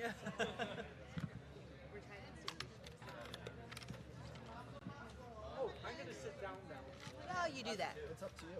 Oh, I'm going to sit down now. No, you do that. It's up to you.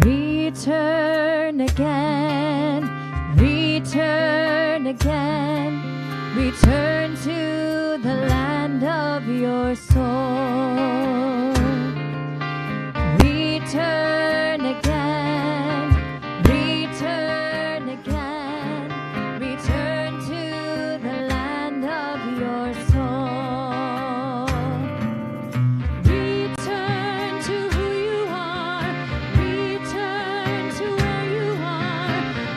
Return again, return again, return to the land of your soul. Return again, return again, return to the land of your soul. Return to who you are, return to where you are,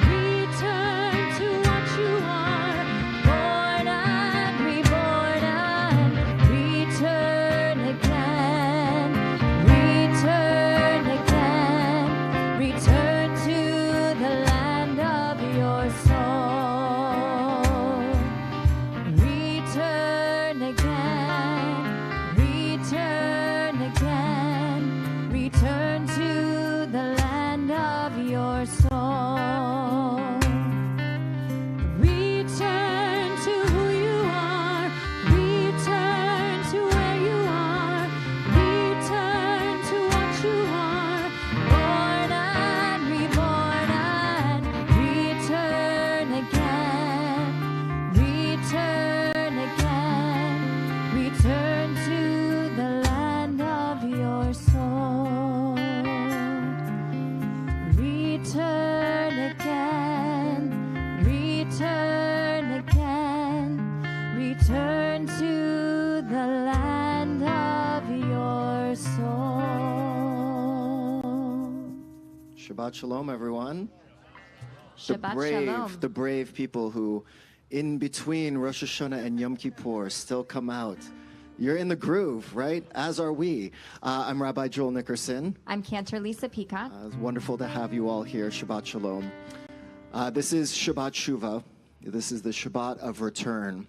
return to what you are, born and reborn, and return again, return again, return to the land of your soul. Return again, return again, return to the land of your soul. Return to who you are, return to where you are, return to what you are, born and reborn, and return again, return again, return to the land of your soul. Return again, return again, return to the land of your soul. Shabbat Shalom, everyone. Shabbat The brave people who, in between Rosh Hashanah and Yom Kippur, still come out. You're in the groove, right? As are we. I'm Rabbi Joel Nickerson. I'm Cantor Lisa Peicott. It's wonderful to have you all here. Shabbat Shalom. This is Shabbat Shuvah. This is the Shabbat of return.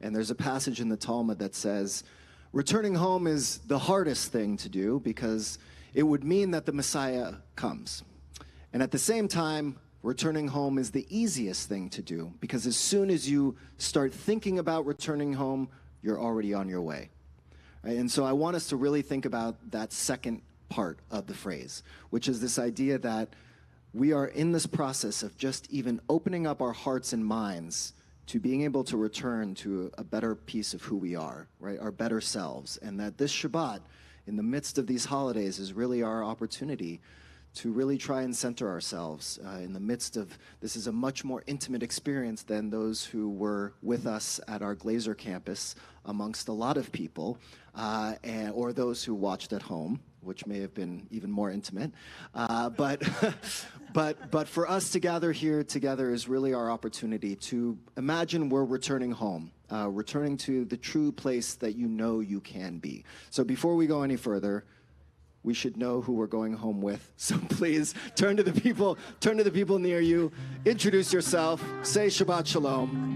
And there's a passage in the Talmud that says, returning home is the hardest thing to do because it would mean that the Messiah comes. And at the same time, returning home is the easiest thing to do because as soon as you start thinking about returning home, you're already on your way. Right? And so I want us to really think about that second part of the phrase, which is this idea that we are in this process of just even opening up our hearts and minds to being able to return to a better piece of who we are, right? Our better selves. And that this Shabbat, in the midst of these holidays, is really our opportunity to really try and center ourselves in the midst of, this is a much more intimate experience than those who were with us at our Glazer campus amongst a lot of people, or those who watched at home, which may have been even more intimate. But for us to gather here together is really our opportunity to imagine we're returning home, returning to the true place that you know you can be. So before we go any further, we should know who we're going home with. So please turn to the people near you, introduce yourself, say Shabbat Shalom.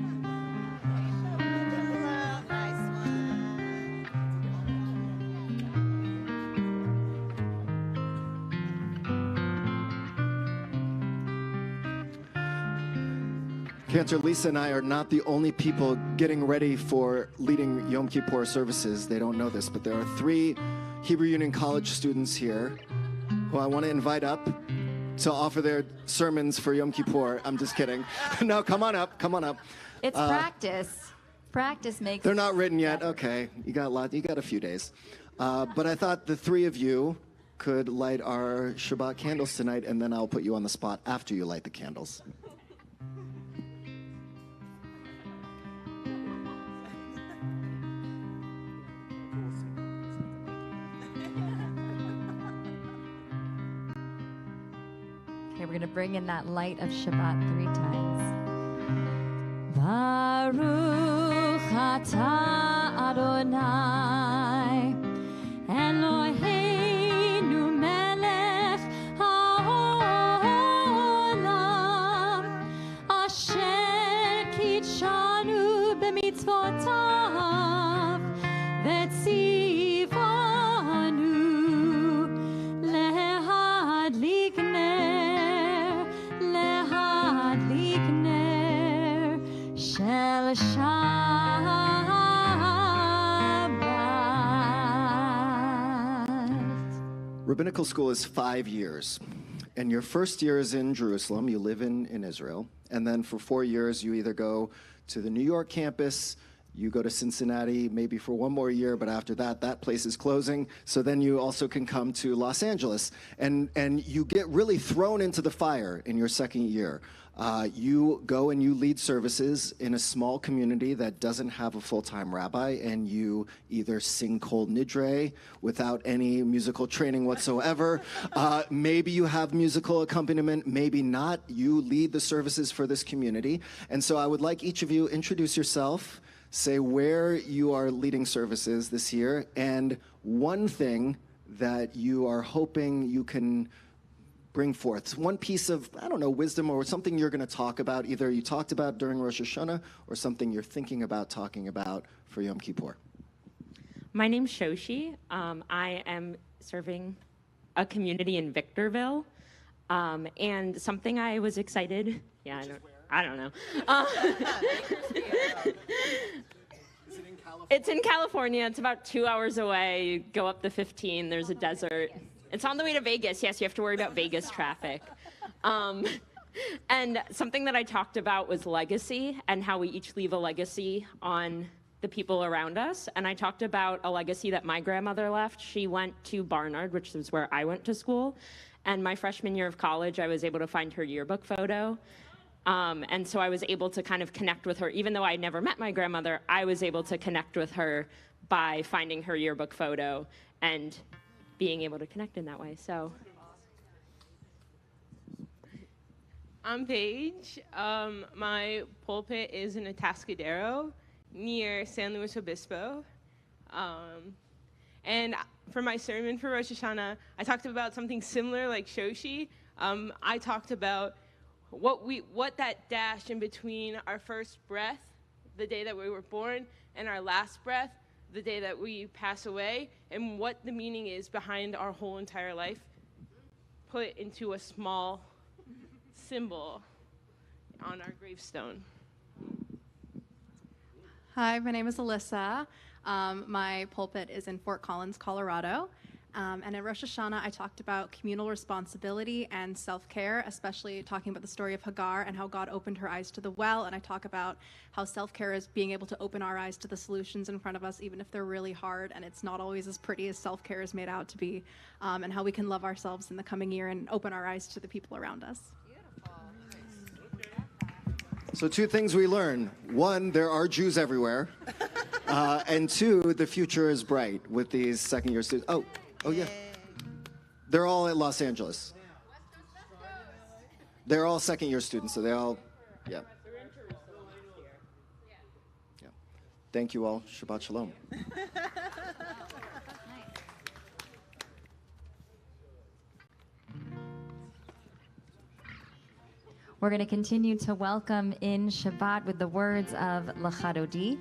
Cantoer, Lisa and I are not the only people getting ready for leading Yom Kippur services. They don't know this, but there are 3 Hebrew Union College students here who I want to invite up to offer their sermons for Yom Kippur. I'm just kidding. No, come on up. It's practice. Practice makes. They're not written yet. Okay, you got a few days. But I thought the 3 of you could light our Shabbat candles tonight, and then I'll put you on the spot after you light the candles. Okay, we're going to bring in that light of Shabbat 3 times. Baruch atah Adonai Eloheinu melech haolam asher kitshanu b'mitzvotav v'tzivanu lehadlik ner shel Rabbinical school is 5 years, and your first year is in Jerusalem. You live in Israel, and then for 4 years you either go to the New York campus, you go to Cincinnati maybe for 1 more year, but after that place is closing. So then you also can come to Los Angeles, and you get really thrown into the fire in your second year. You go and you lead services in a small community that doesn't have a full-time rabbi, and you either sing Kol Nidre without any musical training whatsoever. Maybe you have musical accompaniment, maybe not. You lead the services for this community. And so I would like each of you introduce yourself, say where you are leading services this year, and one thing that you are hoping you can bring forth. One piece of, wisdom or something you're going to talk about, either you talked about during Rosh Hashanah or something you're thinking about talking about for Yom Kippur. My name's Shoshi. I am serving a community in Victorville. And something I was excited, I don't know. It's in California. It's about 2 hours away. You go up the 15. There's a desert. It's on the way to Vegas. Yes, you have to worry about Vegas traffic. And something that I talked about was legacy and how we each leave a legacy on the people around us. And I talked about a legacy that my grandmother left. She went to Barnard, which is where I went to school. And my freshman year of college, I was able to find her yearbook photo. And so I was able to kind of connect with her. Even though I never met my grandmother, I was able to connect with her by finding her yearbook photo and being able to connect in that way. So I'm Paige. My pulpit is in Atascadero near San Luis Obispo. And for my sermon for Rosh Hashanah, I talked about something similar like Shoshi. I talked about what that dash in between our first breath, the day that we were born, and our last breath, the day that we pass away, and what the meaning is behind our whole entire life, put into a small symbol on our gravestone. Hi, my name is Alyssa. My pulpit is in Fort Collins, Colorado. And at Rosh Hashanah, I talked about communal responsibility and self-care, especially talking about the story of Hagar and how God opened her eyes to the well. And I talk about how self-care is being able to open our eyes to the solutions in front of us, even if they're really hard. And it's not always as pretty as self-care is made out to be, and how we can love ourselves in the coming year and open our eyes to the people around us. So 2 things we learn. 1, there are Jews everywhere. And 2, the future is bright with these second-year students. Oh, yeah. They're all at Los Angeles. They're all second-year students, so they all, yeah. Yeah. Thank you all. Shabbat Shalom. We're going to continue to welcome in Shabbat with the words of L'Chadodi.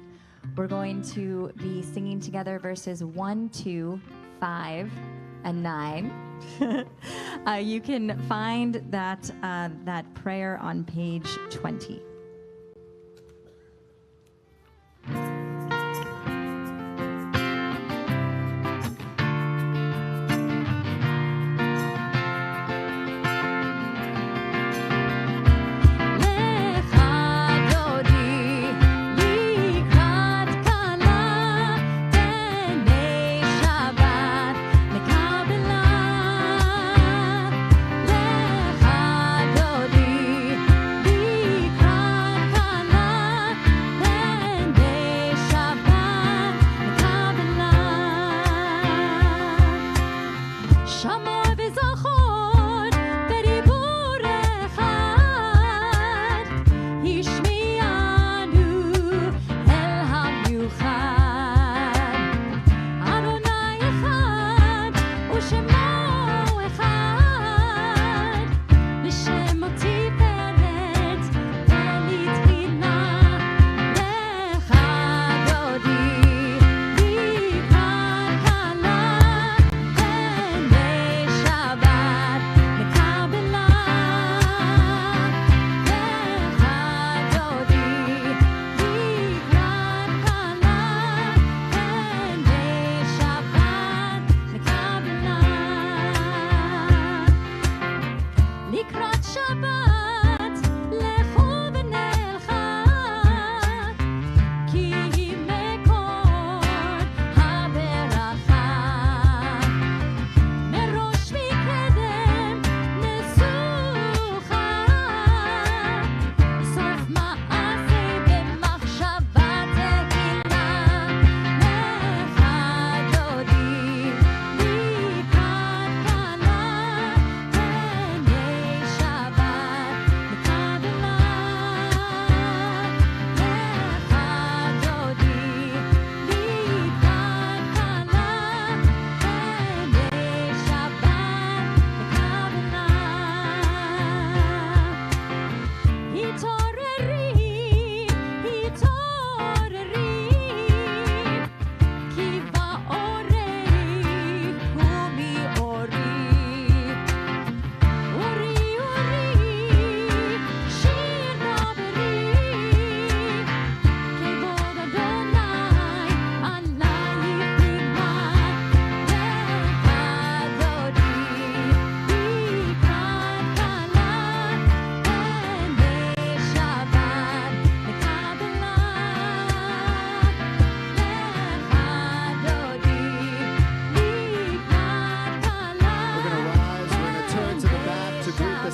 We're going to be singing together verses 1, 2, 5, and 9. You can find that prayer on page 20.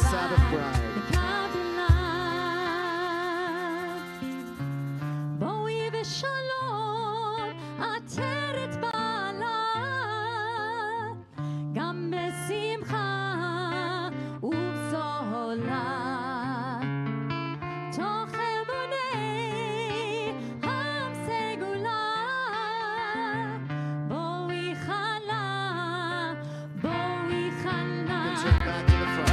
Sabbath bride. בואי ושלום עטרת בעלה, גם בשמחה ובשולה. תוך אמוני עם סגולה, בואי חלה, בואי חלה. Turn back to the front.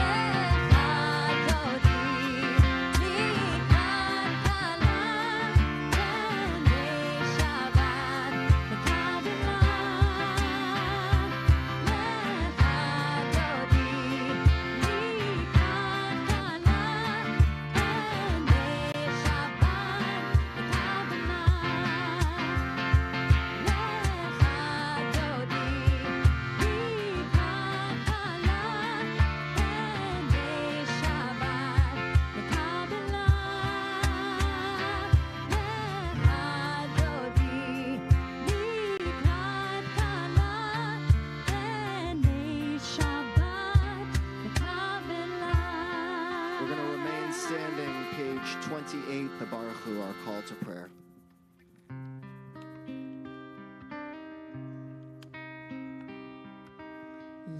We're going to remain standing, page 28, the Baruch Hu, our call to prayer.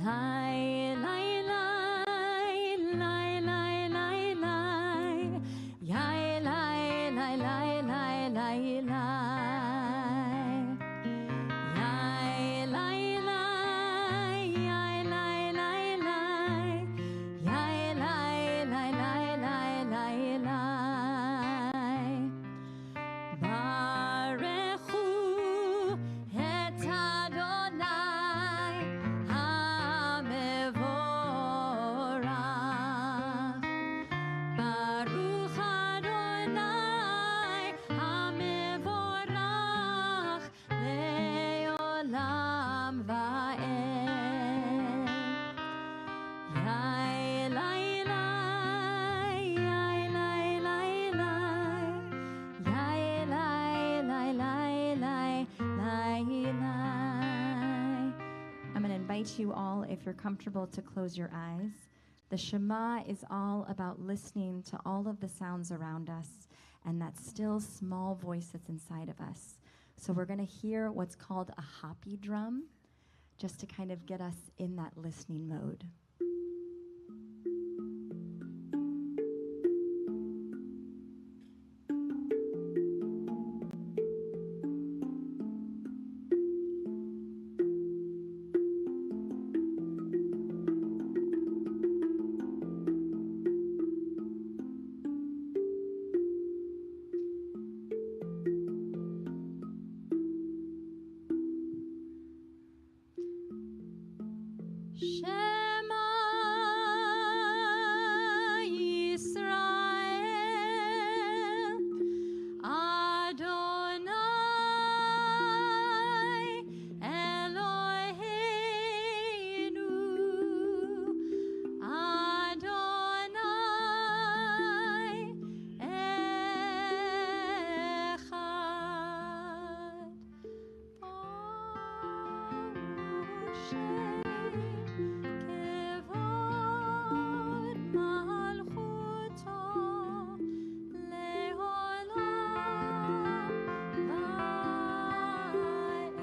Lai, lai, lai, lai, lai, lai, lai. Yai, lai, lai, lai, lai, lai, lai. Yai, lai, lai, yai, lai, lai, lai. Yai, lai, lai, lai, lai, lai, lai. Barechu et Adonai HaMevorach. Baruch Adonai HaMevorach le'olam va'ed. Yai, lai, lai, yai, lai, lai, lai. Yai, lai, lai, lai, lai, lai, lai. I'm going to invite you all, if you're comfortable, to close your eyes. The Shema is all about listening to all of the sounds around us and that still small voice that's inside of us. So we're going to hear what's called a hoppy drum, just to kind of get us in that listening mode. Shema Yisrael, Adonai Eloheinu, Adonai Echad. Baruch Shem Kevod Malchuto Leolam Va'ed.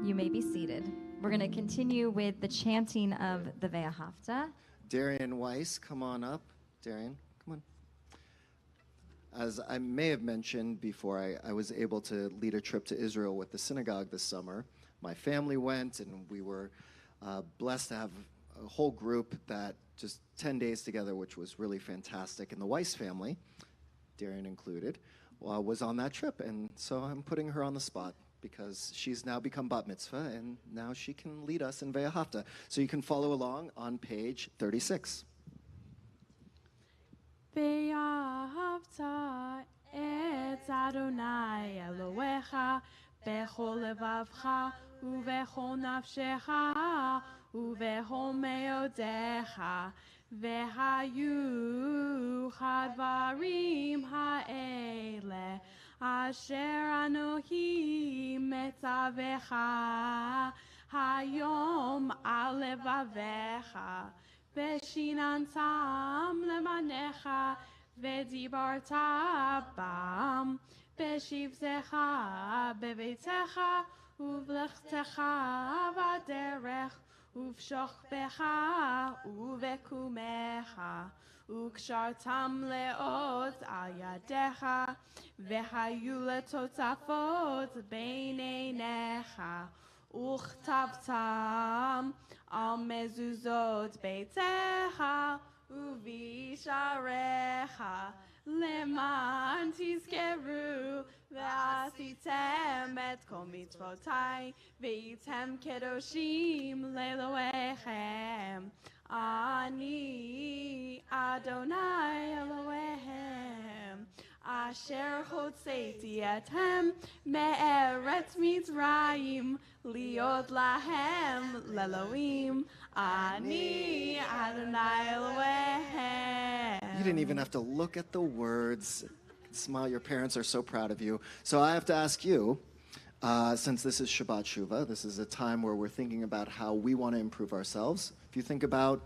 You may be seated. We're going to continue with the chanting of the Ve'ahavta. Darian Weiss, come on up. Darian, come on. As I may have mentioned before, I was able to lead a trip to Israel with the synagogue this summer. My family went, and we were blessed to have a whole group that just 10 days together, which was really fantastic. And the Weiss family, Darian included, was on that trip. And so I'm putting her on the spot because she's now become bat mitzvah, and now she can lead us in Ve'ahavta. So you can follow along on page 36. ואהבת את אדוני אלוהיך בכל לבבך ובכל נפשך ובכל מאודיך, והיו הדברים האלה אשר אנוכי מצווך היום Shalom alevavecha, veshinantam lemanecha, vedibarta bam, beshivzecha beveitecha, uvlechtecha vaderech, uvshochbecha uvekumecha, ukshartam leot al yadecha, vehayu letotafot beineinecha, Uchtavtam al mezuzot beitecha uvisharecha leman tizkeru ve'asitem et kol mitzvotai ve'item kedoshim leloechem ani Adonai Elohechem Asher hotzeti etem me'eretz Mitzrayim liot lahem leloim ani Adonai Elohechem. You didn't even have to look at the words. Smile, your parents are so proud of you. So I have to ask you, since this is Shabbat Shuvah, this is a time where we're thinking about how we want to improve ourselves. If you think about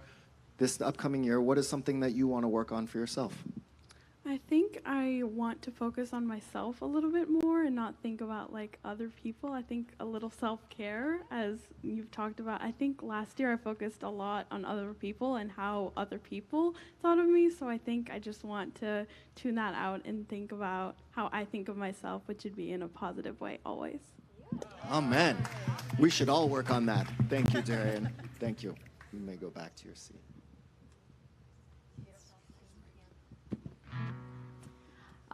this upcoming year, what is something that you want to work on for yourself? I think I want to focus on myself a little bit more and not think about like other people. I think a little self-care, as you've talked about. I think last year I focused a lot on other people and how other people thought of me. So I think I just want to tune that out and think about how I think of myself, which should be in a positive way always. Amen. We should all work on that. Thank you, Darian. Thank you. You may go back to your seat.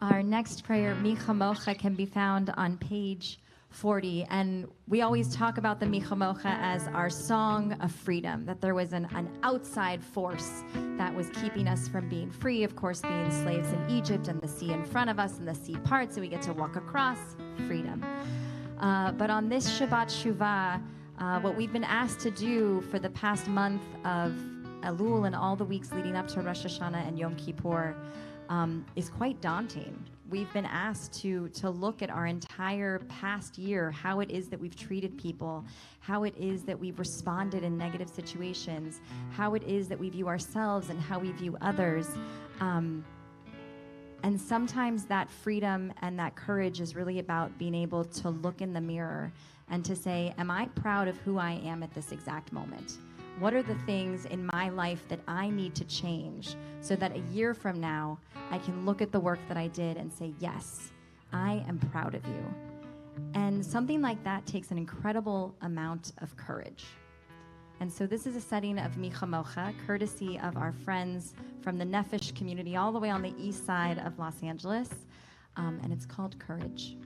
Our next prayer, Mi Chamocha, can be found on page 40. And we always talk about the Mi Chamocha as our song of freedom, that there was an outside force that was keeping us from being free, of course, being slaves in Egypt and the sea in front of us and the sea parts, so we get to walk across freedom. But on this Shabbat Shuvah, what we've been asked to do for the past month of Elul and all the weeks leading up to Rosh Hashanah and Yom Kippur is quite daunting. We've been asked to look at our entire past year, how it is that we've treated people, how it is that we've responded in negative situations, how it is that we view ourselves and how we view others. And sometimes that freedom and that courage is really about being able to look in the mirror and to say, am I proud of who I am at this exact moment? What are the things in my life that I need to change so that a year from now, I can look at the work that I did and say, yes, I am proud of you. And something like that takes an incredible amount of courage. And so this is a setting of Mi Chamocha, courtesy of our friends from the Nefesh community all the way on the east side of Los Angeles. And it's called Courage.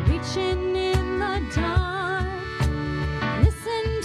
Reaching in the dark, listen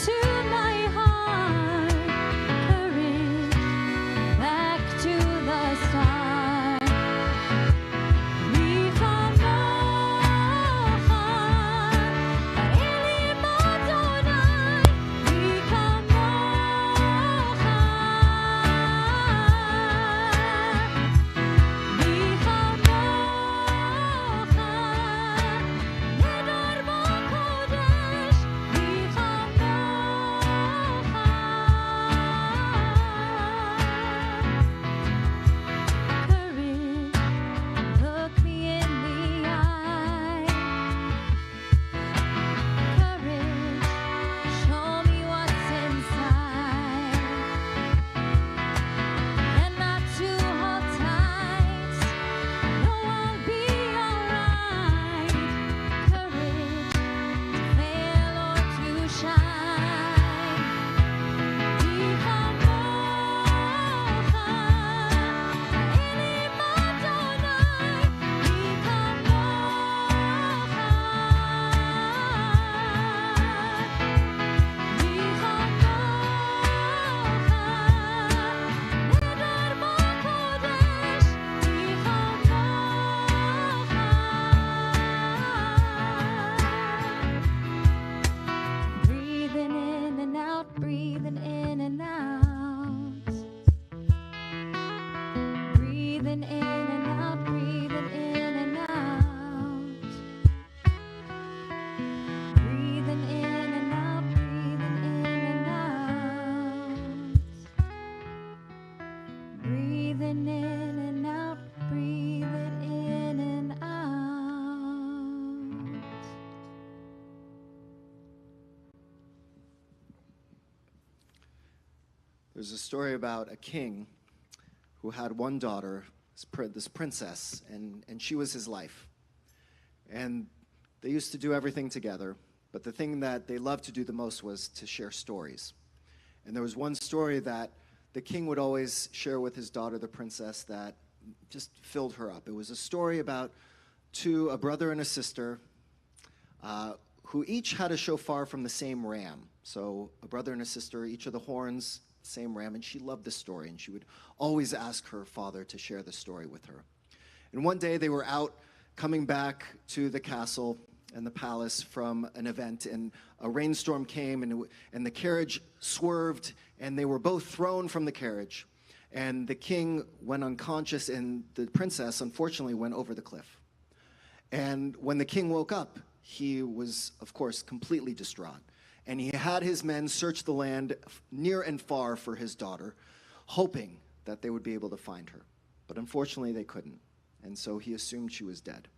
was a story about a king who had one daughter, this princess, and she was his life. And they used to do everything together, but the thing that they loved to do the most was to share stories. And there was one story that the king would always share with his daughter, the princess, that just filled her up. It was a story about a brother and a sister, who each had a shofar from the same ram. So a brother and a sister, each of the horns, same ram, and she loved the story, and she would always ask her father to share the story with her. And one day they were out coming back to the castle and the palace from an event, and a rainstorm came, and the carriage swerved, and they were both thrown from the carriage. And the king went unconscious, and the princess, unfortunately, went over the cliff. And when the king woke up, he was, of course, completely distraught. And he had his men search the land near and far for his daughter, hoping that they would be able to find her. But unfortunately, they couldn't. And so he assumed she was dead.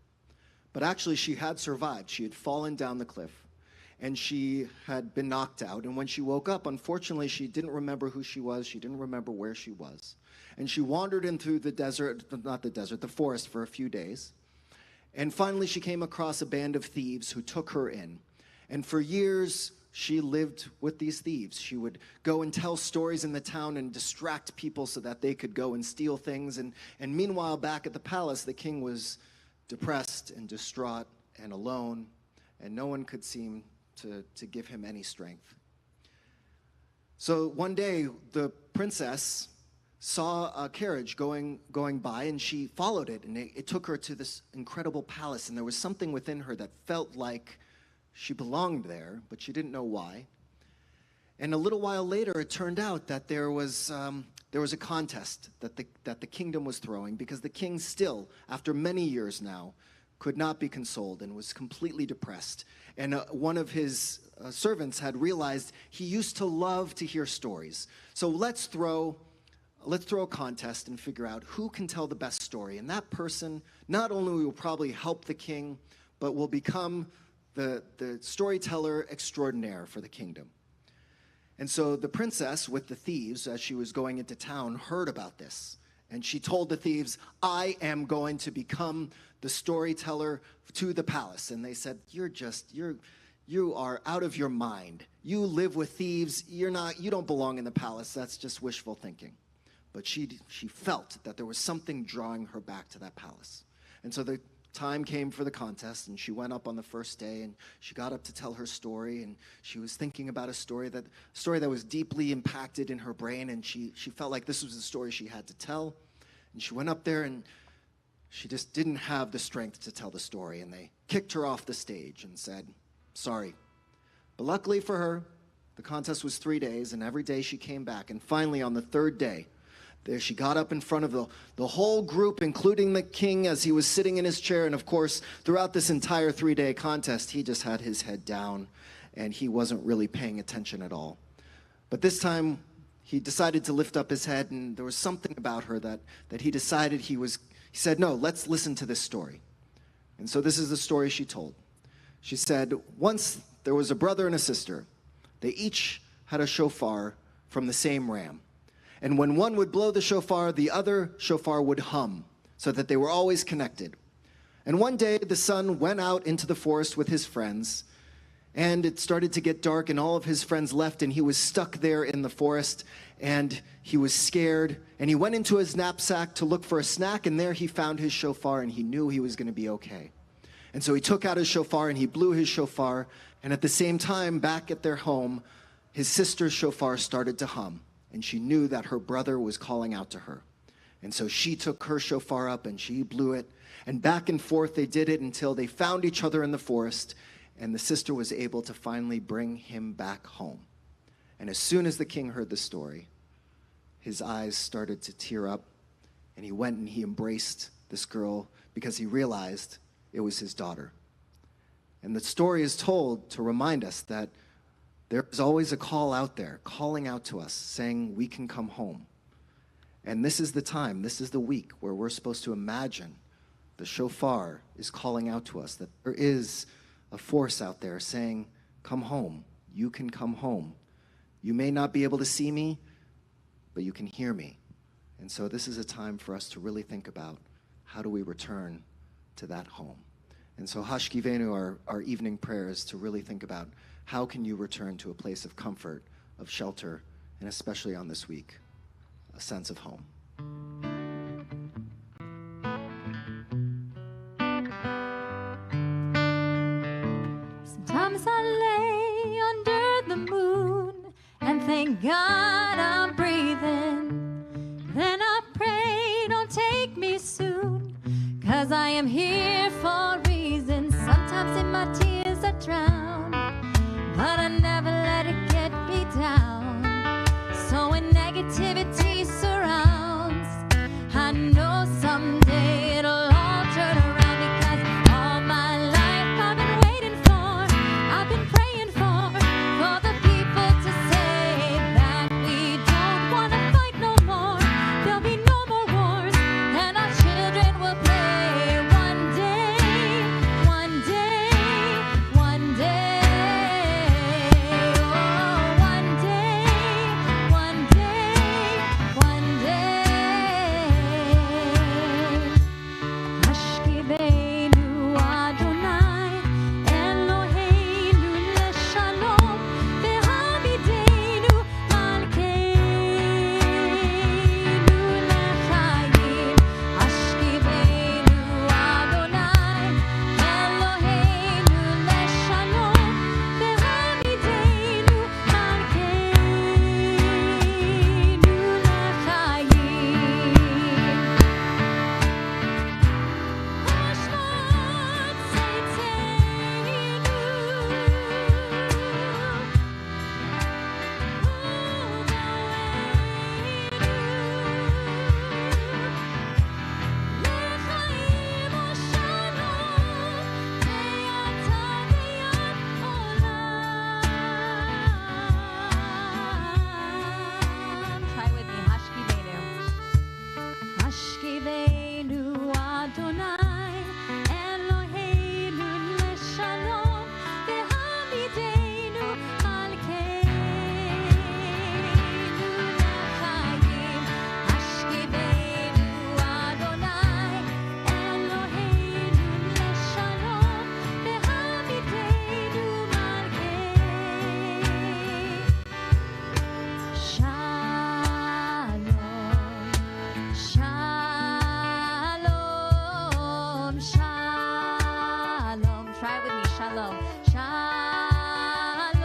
But actually, she had survived. She had fallen down the cliff, and she had been knocked out. And when she woke up, unfortunately, she didn't remember who she was. She didn't remember where she was. And she wandered in through the forest for a few days. And finally, she came across a band of thieves who took her in. And for years, she lived with these thieves. She would go and tell stories in the town and distract people so that they could go and steal things. And meanwhile, back at the palace, the king was depressed and distraught and alone, and no one could seem to give him any strength. So one day, the princess saw a carriage going by, and she followed it, and it took her to this incredible palace, and there was something within her that felt like she belonged there, but she didn't know why. And a little while later, it turned out that there was a contest that the kingdom was throwing, because the king still, after many years now, could not be consoled and was completely depressed. And one of his servants had realized he used to love to hear stories. So let's throw a contest and figure out who can tell the best story. And that person not only will probably help the king, but will become the storyteller extraordinaire for the kingdom. And so the princess with the thieves, as she was going into town, heard about this. And she told the thieves, "I am going to become the storyteller to the palace." And they said, you are out of your mind. You live with thieves. You don't belong in the palace. That's just wishful thinking. But she felt that there was something drawing her back to that palace. And so the time came for the contest, and she went up on the first day, and she got up to tell her story, and she was thinking about a story that was deeply impacted in her brain, and she felt like this was the story she had to tell. And she went up there, and she just didn't have the strength to tell the story, and they kicked her off the stage and said, "Sorry." But luckily for her, the contest was 3 days, and every day she came back, and finally on the third day, there she got up in front of the whole group, including the king as he was sitting in his chair. And of course, throughout this entire 3-day contest, he just had his head down, and he wasn't really paying attention at all. But this time, he decided to lift up his head, and there was something about her that he decided he said, "No, let's listen to this story." And so this is the story she told. She said, "Once there was a brother and a sister. They each had a shofar from the same ram. And when one would blow the shofar, the other shofar would hum, so that they were always connected. And one day the son went out into the forest with his friends, and it started to get dark, and all of his friends left, and he was stuck there in the forest, and he was scared, and he went into his knapsack to look for a snack, and there he found his shofar, and he knew he was going to be okay. And so he took out his shofar, and he blew his shofar, and at the same time, back at their home, his sister's shofar started to hum. And she knew that her brother was calling out to her. And so she took her shofar up and she blew it. And back and forth they did it until they found each other in the forest. And the sister was able to finally bring him back home. And as soon as the king heard the story, his eyes started to tear up. And he went and he embraced this girl because he realized it was his daughter. And the story is told to remind us that there is always a call out there, calling out to us, saying we can come home. And this is the time, this is the week where we're supposed to imagine the shofar is calling out to us, that there is a force out there saying, come home, you can come home. You may not be able to see me, but you can hear me. And so this is a time for us to really think about how do we return to that home. And so Hashkivenu, our evening prayer, is to really think about how can you return to a place of comfort, of shelter, and especially on this week, a sense of home. Sometimes I lay under the moon and thank God I'm breathing. Then I pray, don't take me soon, 'cause I am here for a reason. Sometimes in my tears I drown, but I never let it get me down. So when negativity surrounds, I know someday it'll all turn around, because all my life I've been waiting for, I've been praying for the people to say that we don't want to fight no more. There'll be no more wars, and our children will play one day, one day, one day. Oh, one day, one day, one day. Hashkivenu Adonai, Eloheinu leshalom, ve'hamidenu malkeinu lechayim. Hashkivenu Adonai, Eloheinu leshalom, ve'hamidenu malkeinu Try with me, Hashkivenu. Hashkivenu Adonai, Eloheinu leshalom, ve'hamidenu malkeinu lechayim. Hashkivenu Adonai, Eloheinu leshalom, ve'hamidenu malkeinu. Shalom, shalom, shalom. Try with me, shalom, shalom,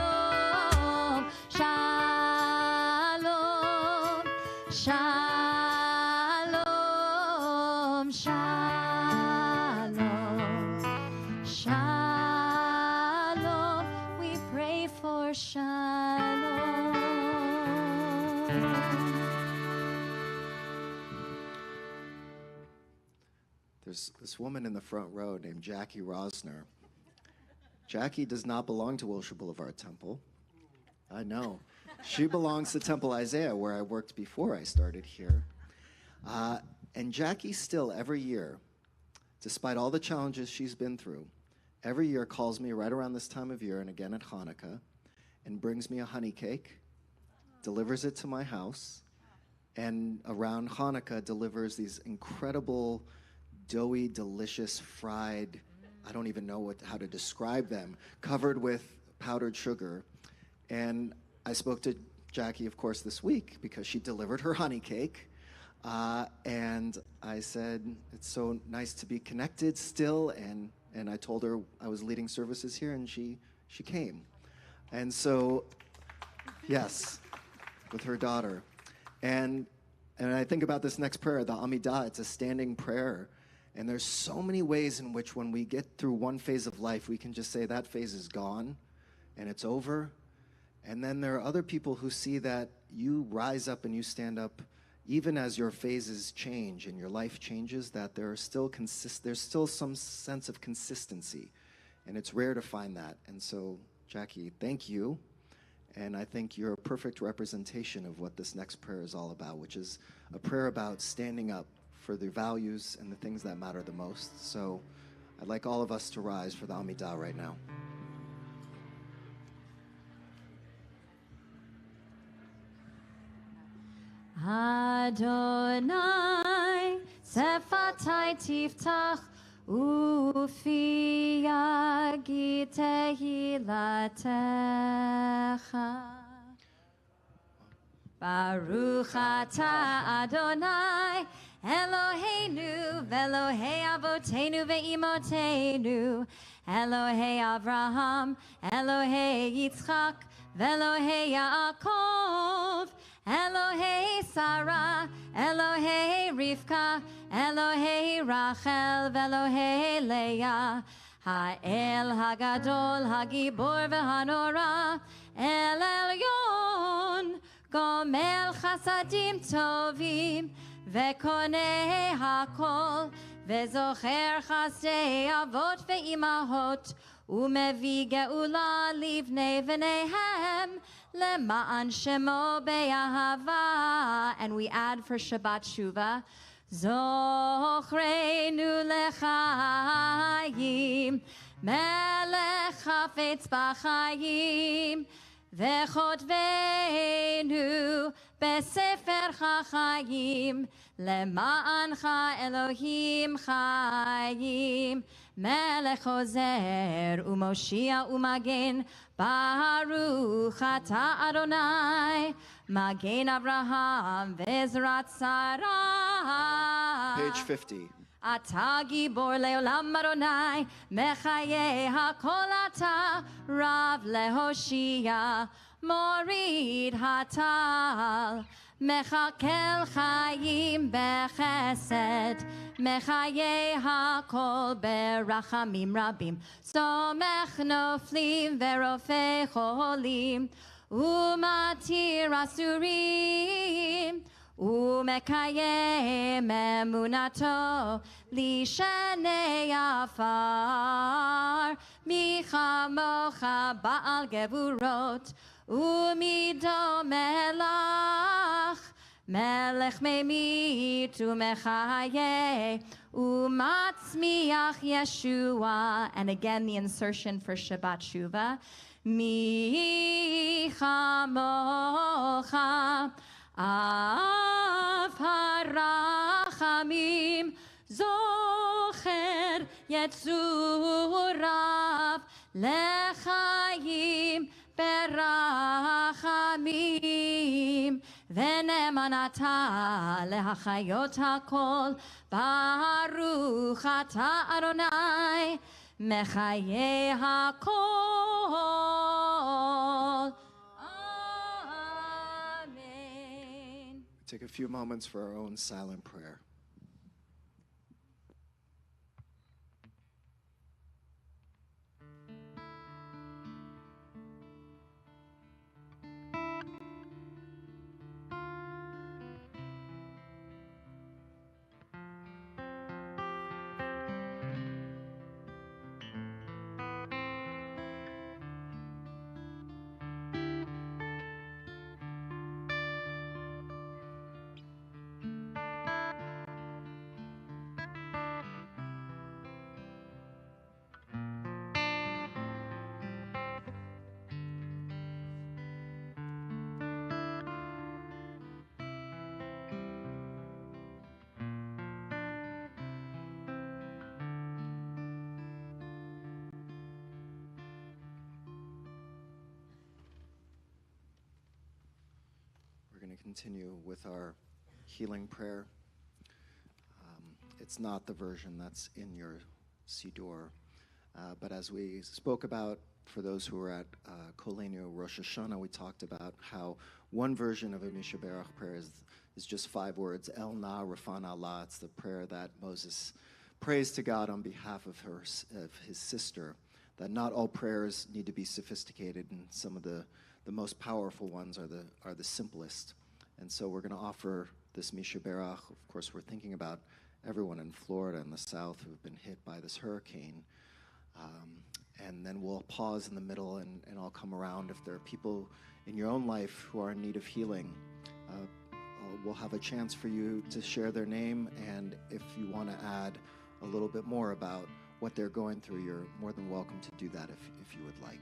shalom, shalom, shalom, shalom. We pray for shalom. There's this woman in the front row named Jackie Rosner. Jackie does not belong to Wilshire Boulevard Temple. I know. She belongs to Temple Isaiah, where I worked before I started here. And Jackie still, every year, despite all the challenges she's been through, every year calls me right around this time of year and again at Hanukkah and brings me a honey cake, delivers it to my house, and around Hanukkah delivers these incredible, doughy, delicious, fried, I don't even know how to describe them, covered with powdered sugar. And I spoke to Jackie, of course, this week because she delivered her honey cake. And I said, it's so nice to be connected still. And I told her I was leading services here, and she came. And so, yes, with her daughter. And I think about this next prayer, the Amidah. It's a standing prayer. And there's so many ways in which when we get through one phase of life, we can just say that phase is gone and it's over. And then there are other people who see that you rise up and you stand up even as your phases change and your life changes, that there's still some sense of consistency. And it's rare to find that. And so, Jackie, thank you. And I think you're a perfect representation of what this next prayer is all about, which is a prayer about standing up for the values and the things that matter the most. So I'd like all of us to rise for the Amidah right now. Adonai, Sefatai Tiftach, Ufi Yagi Tehilatecha. Baruch atah Adonai, Eloheinu, Velohei Avotenu ve'imotenu, Elohei Avraham, Elohei Yitzchak, Velohei Yaakov, Elohei Sarah, Elohei Rivka, Elohei Rachel, Velohei Leah, Ha'el Hagadol, Hagibor ve'hanora, El Elyon, Gomel Chasadim Tovim, Vekonei Hakol, Vezocher Chasdei Avot ve'imahot, Umevi Geula Livnei v'neihem, Lema'an Shemo be'ahava. And we add for Shabbat Shuvah, Zochreinu lechayim, Melech Chafetz b'chayim, V'chotvenu besefer chachayim, Lema'ancha Elohim chayim, Melech Ozer u'Moshia u'Magen, Baruch atah Adonai, Magen Avraham ve'Ezrat Sarah. Page 50. Ata gibor leolam Adonai, mechaye hakol ata, Rav lehoshia, morid hatal, mechakel chayim bechesed, mechaye hakol berachamim rabim, somech noflim verofei cholim, umatir asurim, Umekayem emunato lishenei afar, michamocha ba'al gevurot umido melach, melech memit umechaye umatzmiach Yeshua. And again the insertion for Shabbat Shuvah, michamocha Av harachamim zocher yetzurav lechayim berachamim v'nemanata lehachayot hakol. Baruch atah Adonai mechaye hakol. Take a few moments for our own silent prayer. Going to continue with our healing prayer. It's not the version that's in your Siddur, but as we spoke about for those who were at Koleinu Rosh Hashanah, we talked about how one version of a Misha Berach prayer is just 5 words, El Na Rafan Allah. It's the prayer that Moses prays to God on behalf of his sister, that not all prayers need to be sophisticated, and some of the most powerful ones are the simplest. And so we're going to offer this Misha Berach. Of course, we're thinking about everyone in Florida and the South who've been hit by this hurricane. And then we'll pause in the middle and I'll come around. If there are people in your own life who are in need of healing, we'll have a chance for you to share their name. And if you want to add a little bit more about what they're going through, you're more than welcome to do that if you would like.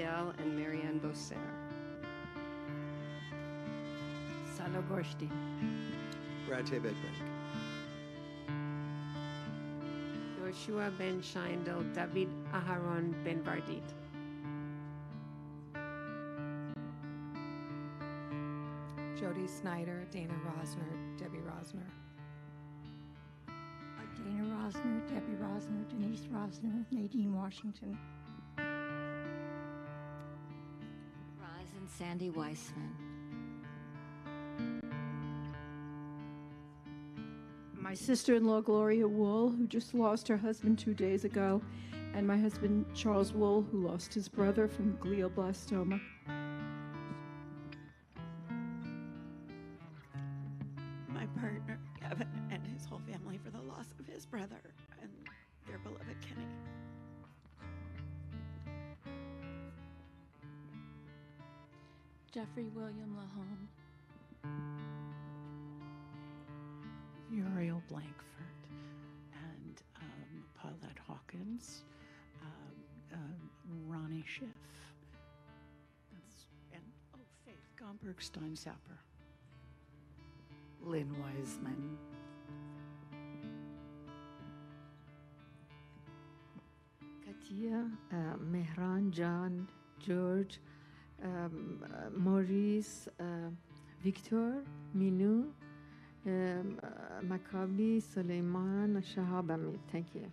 Adele and Marianne Bosser. Salo Gorshti. Brad Tabek. Yoshua Ben Scheindel, David Aharon Ben Vardit. Jody Snyder, Dana Rosner, Debbie Rosner. Dana Rosner, Debbie Rosner, Denise Rosner, Nadine Washington. Rise and Sandy Weissman. My sister-in-law, Gloria Wool, who just lost her husband 2 days ago, and my husband, Charles Wool, who lost his brother from glioblastoma. My partner, Kevin, and his whole family for the loss of his brother and their beloved Kenny. Jeffrey William Lahome. Muriel Blankford and Paulette Hawkins, Ronnie Schiff, and Faith Gomberg-Steinzapper. Lynn Wiseman. Katia, Mehran, John, George, Maurice, Victor, Minu, Maccabi, Suleiman, Shahab Amir. Thank you.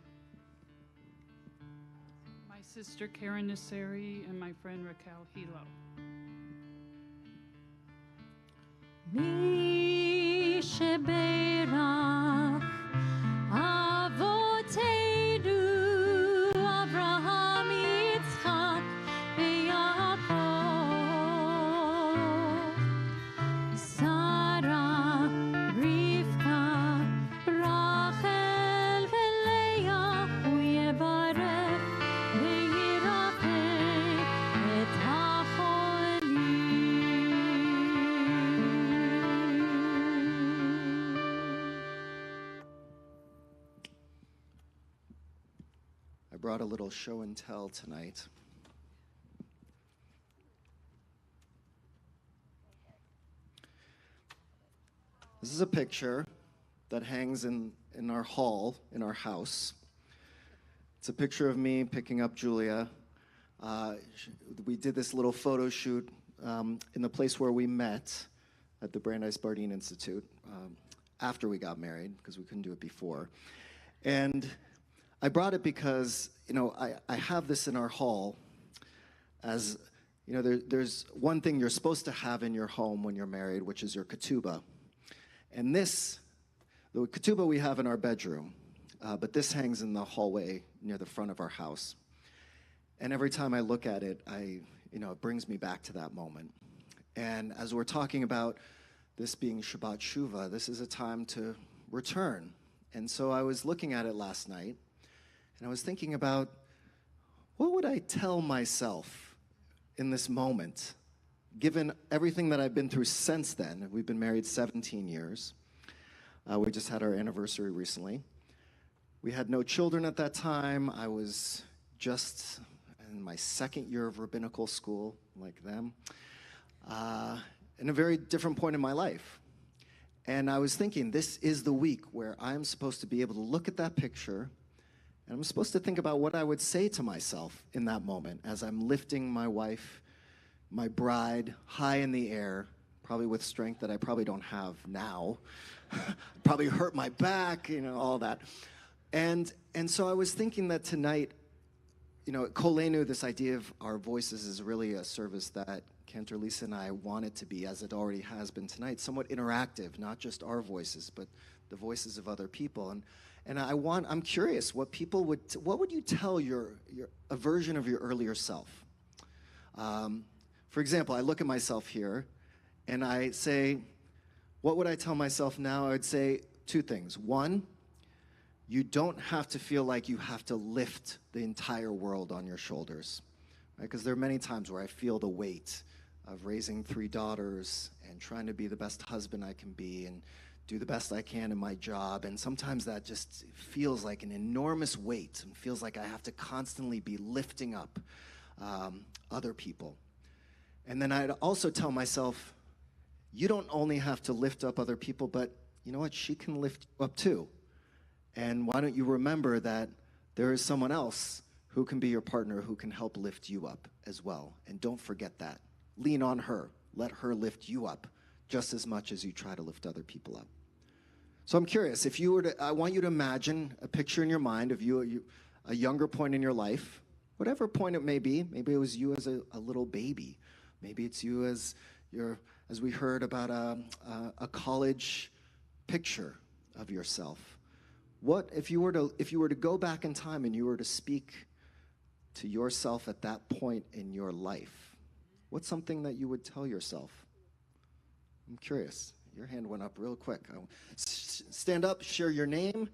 My sister Karen Nasseri and my friend Raquel Hilo. Mi sheberach avoteinu Avraham, Yitzchak, veYaakov, Sarah, Rivka, Rachel, veLeah, hu yevarech veYirachem et I brought a little show and tell tonight. This is a picture that hangs in our hall, in our house. It's a picture of me picking up Julia. We did this little photo shoot in the place where we met at the Brandeis Bardeen Institute after we got married, because we couldn't do it before. And I brought it because, I have this in our hall as, there's one thing you're supposed to have in your home when you're married, which is your ketubah. And the ketubah we have in our bedroom, but this hangs in the hallway near the front of our house. And every time I look at it, it brings me back to that moment. And as we're talking about this being Shabbat Shuvah, this is a time to return. And so I was looking at it last night, and I was thinking about, what would I tell myself in this moment, given everything that I've been through since then? We've been married 17 years. We just had our anniversary recently. We had no children at that time. I was just in my second year of rabbinical school, like them, in a very different point in my life. And I was thinking, this is the week where I'm supposed to be able to look at that picture, and I'm supposed to think about what I would say to myself in that moment as I'm lifting my wife, my bride, high in the air, probably with strength that I probably don't have now. Probably hurt my back, all that. And so I was thinking that tonight, Koleinu, this idea of our voices, is really a service that Cantoer, Lisa, and I want it to be, as it already has been tonight, somewhat interactive, not just our voices, but the voices of other people. And I'm curious, what would you tell a version of your earlier self? For example, I look at myself here, and I say, what would I tell myself now? I would say two things. One, you don't have to feel like you have to lift the entire world on your shoulders, right? Because there are many times where I feel the weight of raising 3 daughters and trying to be the best husband I can be and do the best I can in my job. And sometimes that just feels like an enormous weight and feels like I have to constantly be lifting up other people. And then I'd also tell myself, you don't only have to lift up other people, but you know what? She can lift you up too. And why don't you remember that there is someone else who can be your partner who can help lift you up as well. And don't forget that. Lean on her. Let her lift you up just as much as you try to lift other people up. So I'm curious, if you were to, I want you to imagine a picture in your mind of you a younger point in your life, whatever point it may be. Maybe it was you as a little baby. Maybe it's you as we heard about a college picture of yourself. What if you were to go back in time and you were to speak to yourself at that point in your life? What's something that you would tell yourself? I'm curious. Your hand went up real quick. Stand up, share your name,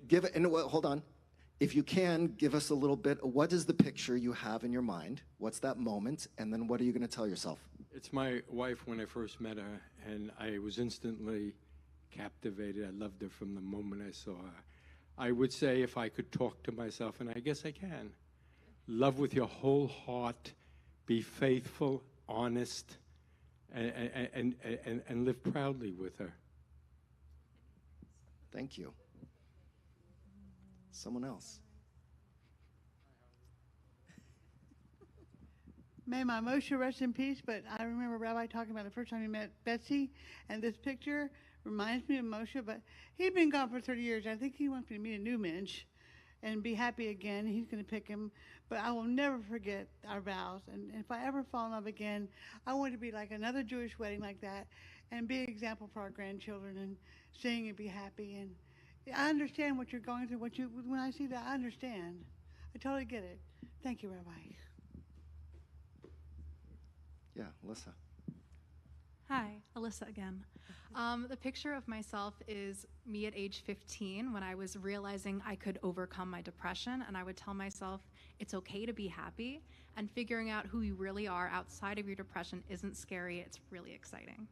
give it, and hold on. If you can, give us a little bit. What is the picture you have in your mind? What's that moment? And then what are you going to tell yourself? It's my wife when I first met her, and I was instantly captivated. I loved her from the moment I saw her. I would say if I could talk to myself, and I guess I can, love with your whole heart, be faithful, honest, and live proudly with her. Thank you. Someone else. May my Moshe rest in peace, but I remember Rabbi talking about the first time he met Betsy, and this picture reminds me of Moshe, but he'd been gone for 30 years. I think he wants me to meet a new Mensch and be happy again. He's going to pick him, but I will never forget our vows. And if I ever fall in love again, I want to be like another Jewish wedding like that and be an example for our grandchildren and sing and be happy. And I understand what you're going through. When I see that, I understand. I totally get it. Thank you, Rabbi. Yeah, Alyssa. Hi, Alyssa again. The picture of myself is me at age 15 when I was realizing I could overcome my depression, and I would tell myself it's okay to be happy, and figuring out who you really are outside of your depression isn't scary, it's really exciting.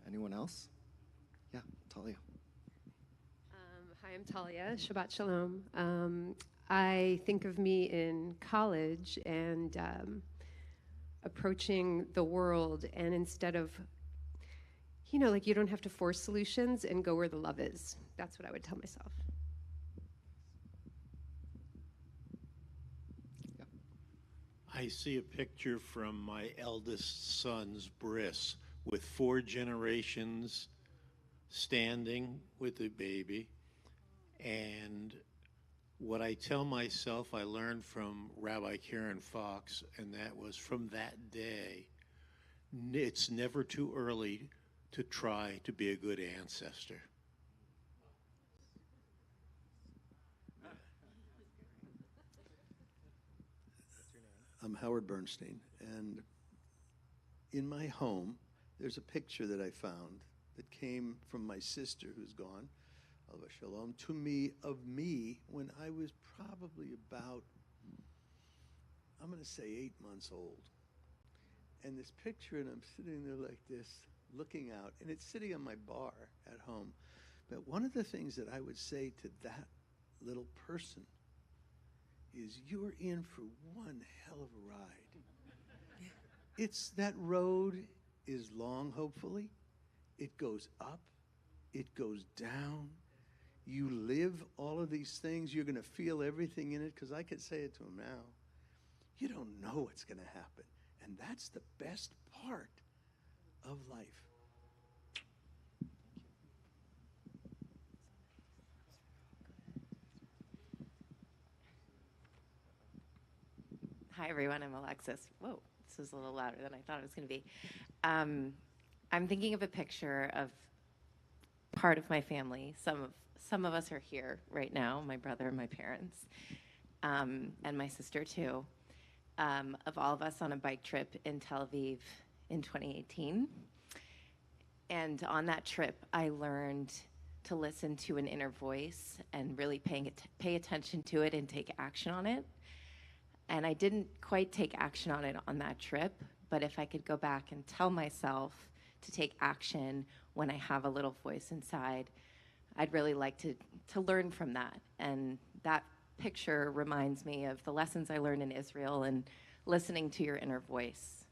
Anyone else? Yeah, Talia. Hi, I'm Talia. Shabbat Shalom. I think of me in college and approaching the world, and instead of, like you don't have to force solutions and go where the love is. That's what I would tell myself. I see a picture from my eldest son's bris with 4 generations standing with the baby. And what I tell myself I learned from Rabbi Karen Fox, and that was from that day, it's never too early to try to be a good ancestor. I'm Howard Bernstein, and in my home, there's a picture that I found that came from my sister who's gone, Alva Shalom, to me, of me when I was probably about, I'm going to say 8 months old. And this picture, and I'm sitting there like this, looking out, and it's sitting on my bar at home. But one of the things that I would say to that little person is, you're in for one hell of a ride. That road is long, hopefully. It goes up, it goes down. You live all of these things. You're going to feel everything in it, because I could say it to him now. You don't know what's going to happen. And that's the best part of life. Hi, everyone. I'm Alexis. Whoa, this is a little louder than I thought it was going to be. I'm thinking of a picture of part of my family. Some of us are here right now, my brother, my parents, and my sister too, of all of us on a bike trip in Tel Aviv in 2018. And on that trip, I learned to listen to an inner voice and really pay attention to it and take action on it. And I didn't quite take action on it on that trip, but if I could go back and tell myself to take action when I have a little voice inside, I'd really like to learn from that. And that picture reminds me of the lessons I learned in Israel and listening to your inner voice.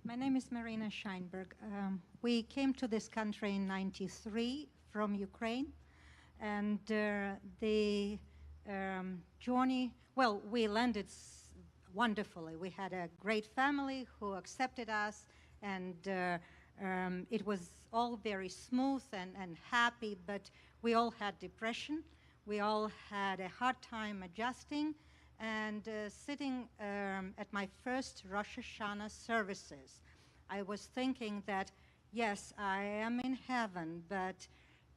My name is Marina Scheinberg. We came to this country in '93 from Ukraine, and the journey, well, we landed wonderfully. We had a great family who accepted us, and it was all very smooth and happy, but we all had depression. We all had a hard time adjusting, and sitting at my first Rosh Hashanah services, I was thinking that, yes, I am in heaven, but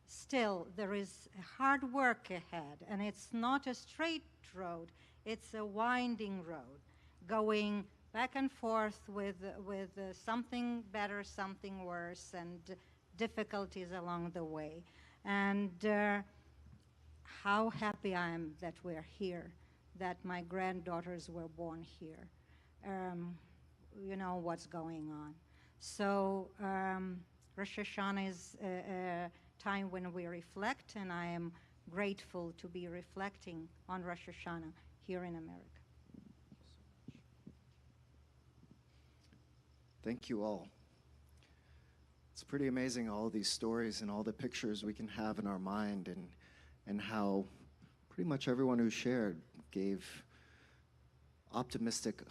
still there is hard work ahead, and it's not a straight road, it's a winding road, going back and forth with something better, something worse, and difficulties along the way. And how happy I am that we're here, that my granddaughters were born here. You know what's going on. So Rosh Hashanah is a time when we reflect, and I am grateful to be reflecting on Rosh Hashanah here in America. Thank you all. It's pretty amazing, all these stories and all the pictures we can have in our mind, and how pretty much everyone who shared gave optimistic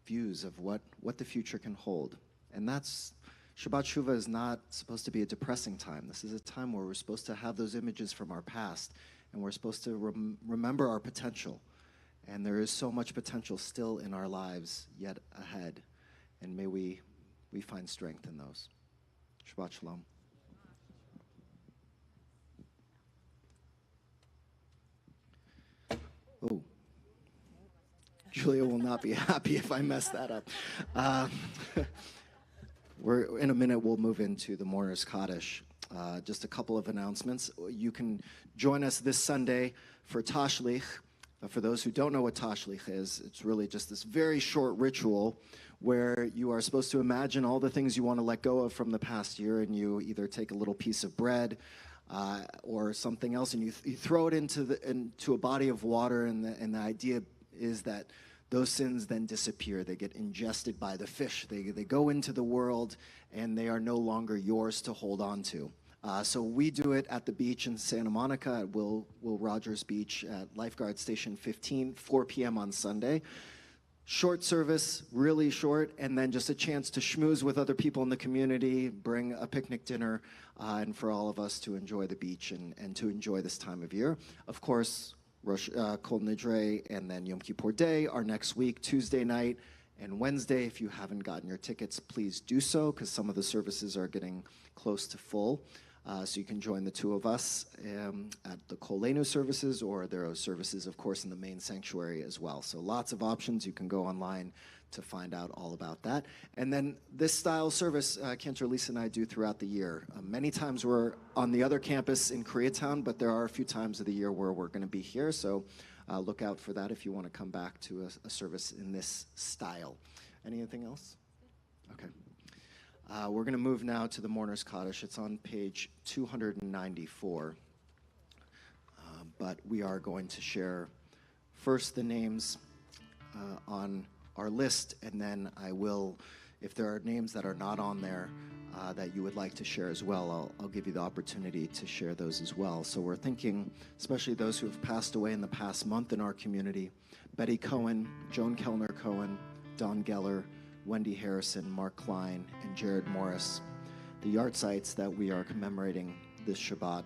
views of what the future can hold. And that's, Shabbat Shuvah is not supposed to be a depressing time. This is a time where we're supposed to have those images from our past, and we're supposed to remember our potential. And there is so much potential still in our lives yet ahead. And may we find strength in those. Shabbat Shalom. Oh. Julia will not be happy if I mess that up. In a minute, we'll move into the Mourner's Kaddish. Just a couple of announcements. You can join us this Sunday for Tashlich. For those who don't know what Tashlich is, it's really just this very short ritual where you are supposed to imagine all the things you want to let go of from the past year, and you either take a little piece of bread or something else, and you throw it into a body of water, and the idea is that those sins then disappear. They get ingested by the fish. They go into the world, and they are no longer yours to hold on to. So we do it at the beach in Santa Monica at Will Rogers Beach at Lifeguard Station 15, 4 p.m. on Sunday. Short service, really short, and then just a chance to schmooze with other people in the community, bring a picnic dinner, and for all of us to enjoy the beach and to enjoy this time of year. Of course, Kol Nidre and then Yom Kippur Day are next week, Tuesday night and Wednesday. If you haven't gotten your tickets, please do so, because some of the services are getting close to full. So you can join the two of us at the Koleinu services, or there are services, of course, in the main sanctuary as well. So lots of options. You can go online to find out all about that. And then this style service, Cantoer, Lisa, and I do throughout the year. Many times we're on the other campus in Koreatown, but there are a few times of the year where we're going to be here. So look out for that if you want to come back to a service in this style. Anything else? Okay. We're going to move now to the Mourner's Kaddish. It's on page 294. But we are going to share first the names on our list, and then I will, if there are names that are not on there that you would like to share as well, I'll give you the opportunity to share those as well. So we're thinking, especially those who have passed away in the past month in our community: Betty Cohen, Joan Kellner Cohen, Don Geller, Wendy Harrison, Mark Klein, and Jared Morris. The yahrzeits that we are commemorating this Shabbat: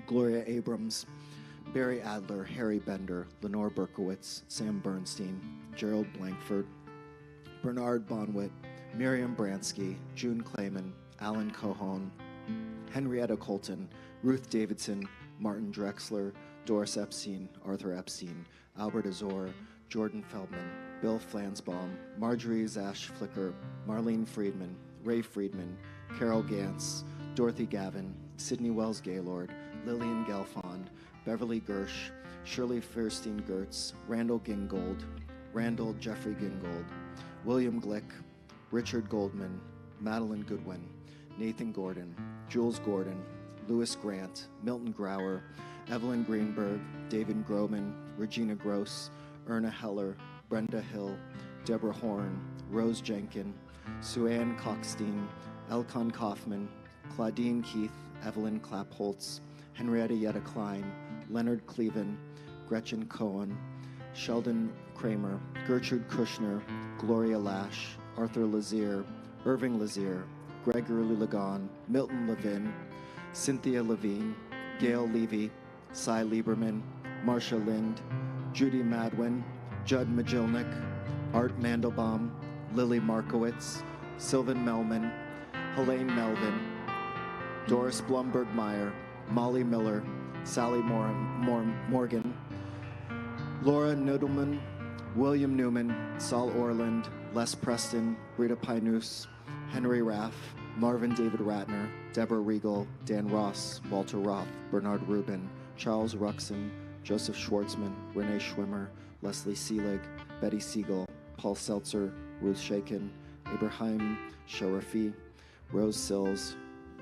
Gloria Abrams, Barry Adler, Harry Bender, Lenore Berkowitz, Sam Bernstein, Gerald Blankford, Bernard Bonwit, Miriam Bransky, June Clayman, Alan Cohon, Henrietta Colton, Ruth Davidson, Martin Drexler, Doris Epstein, Arthur Epstein, Albert Azor, Jordan Feldman, Bill Flansbaum, Marjorie Zash Flicker, Marlene Friedman, Ray Friedman, Carol Gantz, Dorothy Gavin, Sidney Wells Gaylord, Lillian Gelfond, Beverly Gersh, Shirley Fierstein Gertz, Randall Gingold, Randall Jeffrey Gingold, William Glick, Richard Goldman, Madeline Goodwin, Nathan Gordon, Jules Gordon, Louis Grant, Milton Grauer, Evelyn Greenberg, David Groman, Regina Gross, Erna Heller, Brenda Hill, Deborah Horn, Rose Jenkin, Sue-Ann Cockstein, Elcon Kaufman, Claudine Keith, Evelyn Clapholtz, Henrietta Yetta Klein, Leonard Cleven, Gretchen Cohen, Sheldon Kramer, Gertrude Kushner, Gloria Lash, Arthur Lazier, Irving Lazier, Gregory Lagon, Milton Levin, Cynthia Levine, Gail Levy, Cy Lieberman, Marcia Lind, Judy Madwin, Judd Majilnik, Art Mandelbaum, Lily Markowitz, Sylvan Melman, Helene Melvin, Doris Blumberg-Meyer, Molly Miller, Sally Morgan, Laura Nudelman, William Newman, Saul Orland, Les Preston, Rita Pinus, Henry Raff, Marvin David Ratner, Deborah Regal, Dan Ross, Walter Roth, Bernard Rubin, Charles Ruxin, Joseph Schwartzman, Renee Schwimmer, Leslie Seelig, Betty Siegel, Paul Seltzer, Ruth Shakin, Abraham Sharafi, Rose Sills,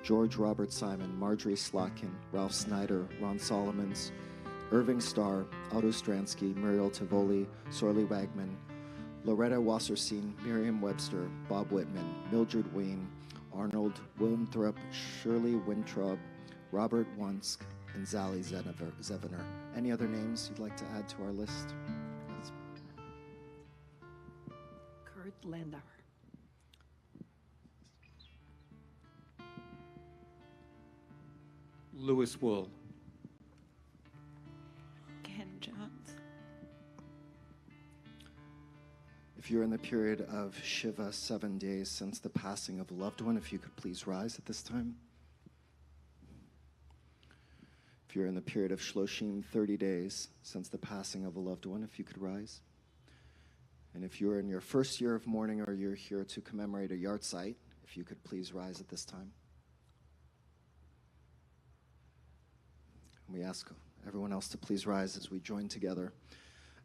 George Robert Simon, Marjorie Slotkin, Ralph Snyder, Ron Solomons, Irving Starr, Otto Stransky, Muriel Tivoli, Sorley Wagman, Loretta Wasserstein, Miriam Webster, Bob Whitman, Mildred Ween, Arnold Winthrop, Shirley Wintraub, Robert Wunsk, and Zally Zevener. Any other names you'd like to add to our list? Yes. Kurt Landauer. Louis Wool. Ken Jones. If you're in the period of Shiva, 7 days since the passing of a loved one, if you could please rise at this time. If you're in the period of Shloshim, 30 days since the passing of a loved one, if you could rise. And if you're in your first year of mourning or you're here to commemorate a yard site, if you could please rise at this time. And we ask everyone else to please rise as we join together.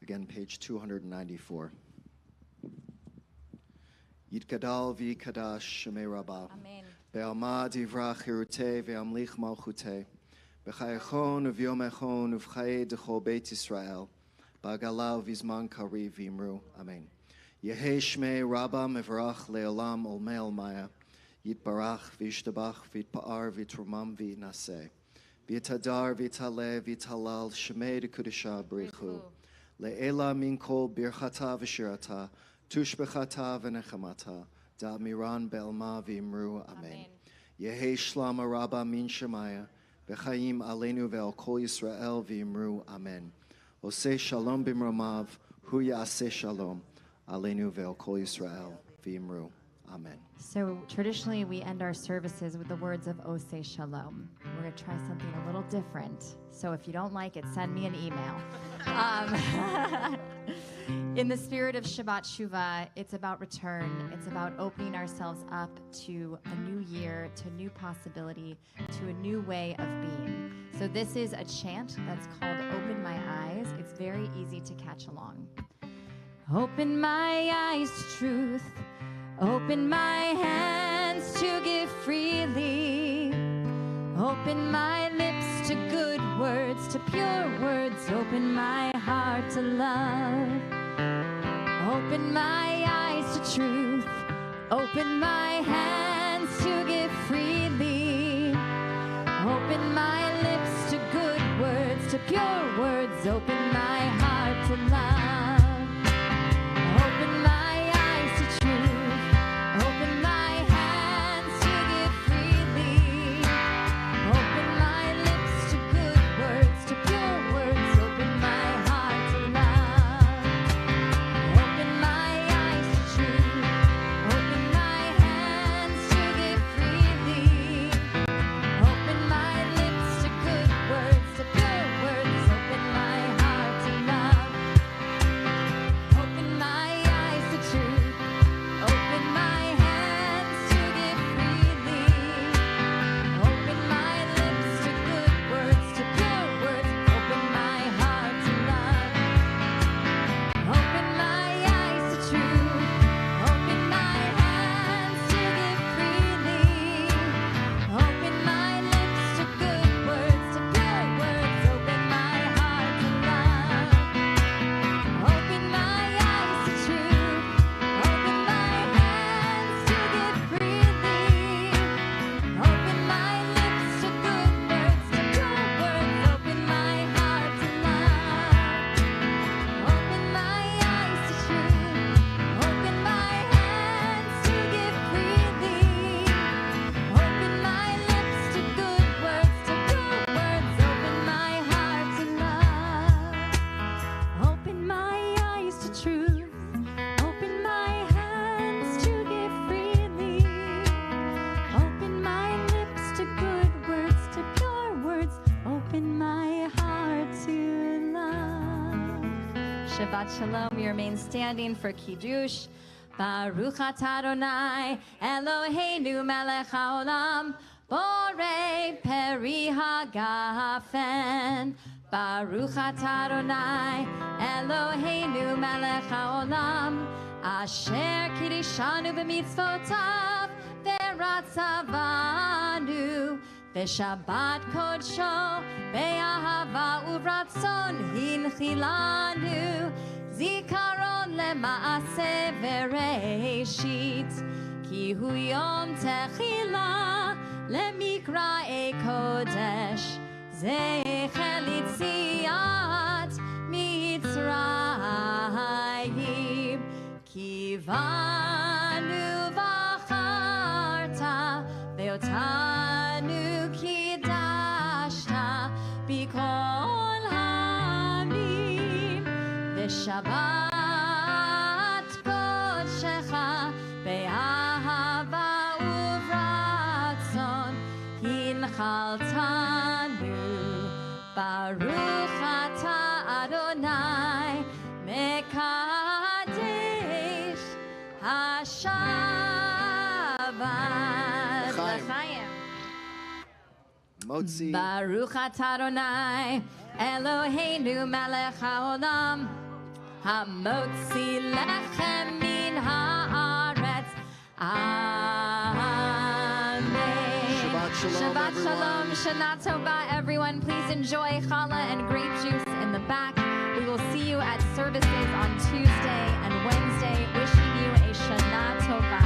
Again, page 294. Yitkadal v'yikadash shemei Rabbah. Amen. Be'alma divra chirutei ve'amlich malchutei. B'chayachon u'v'yomechon u'v'chaye d'chol Beit Yisrael. Ba'gala u'v'zman kari v'imru. Amen. Yehei shmei Rabbah mevarach le'olam olmei almaya. Yitbarach v'yishtabach v'yitpa'ar v'yitrumam v'yinaseh. V'yitadar v'yitaleh v'yitalal shmei d'kudisha b'richu. Le'ela min kol birchata v'shirata. Tushbechata v'nechamata, da miran be'alma v'imru, amen. Yehi shlama rabba min shemaya, v'chaim aleinu ve'al kol Yisrael v'imru, amen. Oseh shalom b'mromav, hu ya'aseh shalom, aleinu ve'al kol Yisrael v'imru, amen. So traditionally we end our services with the words of Oseh Shalom. We're going to try something a little different. So if you don't like it, send me an email. In the spirit of Shabbat Shuvah, it's about return. It's about opening ourselves up to a new year, to new possibility, to a new way of being. So this is a chant that's called Open My Eyes. It's very easy to catch along. Open my eyes to truth. Open my hands to give freely. Open my lips to good words, to pure words. Open my heart to love. Open my eyes to truth. Open my hands to give freely. Open my lips to good words, to pure words. Open my heart to love. Open my eyes to truth. Open my hands to give freely. Open my lips to good words, to pure words. Open my heart to love. Open my eyes to truth. Open my hands to give freely. Open my lips to good words, to pure words. Open my heart to love. Open my eyes to Shabbat Shalom. We remain standing for Kiddush. Baruch atah Adonai, Eloheinu melech haolam, borei peri hagafen. Baruch atah Adonai, Eloheinu melech haolam, asher kiddushanu b'mitzvotav, v'ratzavanu, v'shabbat kodsho, be'ahava uvratzon hinchilanu, zikaron lema'aseh v'reishit, ki hu yom techila lemikra'e kodesh, zecher litziat Mitzrayim, ki vanu v'acharta ve'otanu kidashta b'kol hamim, v'shabbat kodshecha be'ahava uvratzon hinchaltanu. Baruch atah Adonai mekadesh hashavat l'chaim. Motzi. Baruch atah Adonai Eloheinu melech haolam, hamotzi lechem min haaretz. Shabbat Shalom, Shana Tova, everyone. Please enjoy challah and grape juice in the back. We will see you at services on Tuesday and Wednesday. Wishing you a Shana Tova.